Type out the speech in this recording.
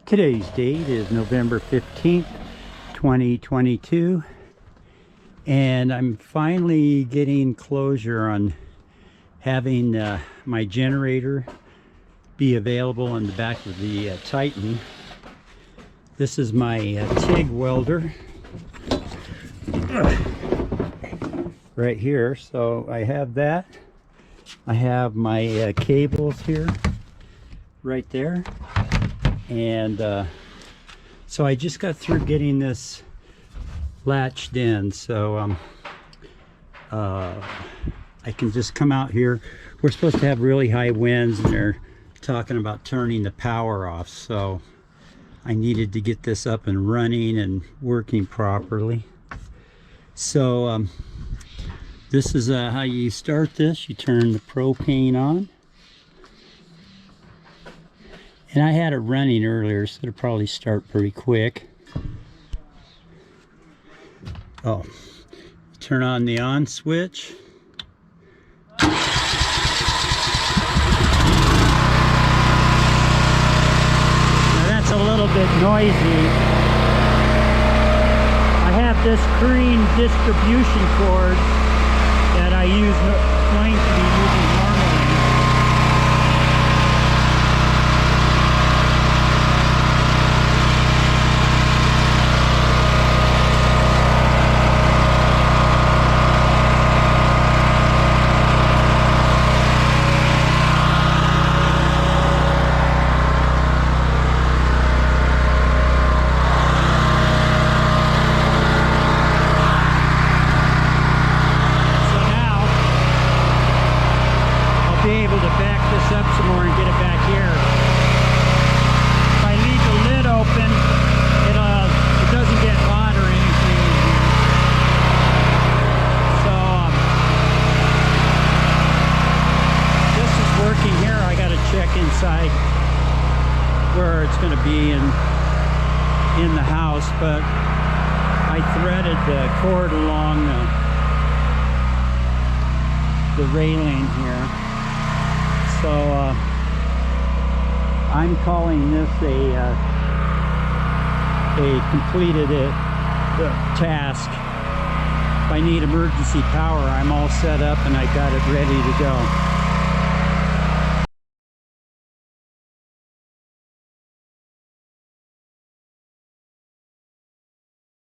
Today's date is November 15th, 2022, and I'm finally getting closure on having my generator be available in the back of the Titan. This is my TIG welder right here, so I have that. I have my cables here right there, and so I just got through getting this latched in, so I can just come out here. We're supposed to have really high winds, and they're talking about turning the power off, so I needed to get this up and running and working properly. So this is how you start this. You turn the propane on, and I had it running earlier, so it'll probably start pretty quick. Oh, turn on the on switch. A little bit noisy. I have this green distribution cord that I going to be using normally. Up some more and get it back here. If I leave the lid open, it doesn't get hot or anything in here. So this is working here. I got to check inside where it's going to be in the house, but I threaded the cord along the railing here. So I'm calling this a completed task. If I need emergency power, I'm all set up and I got it ready to go.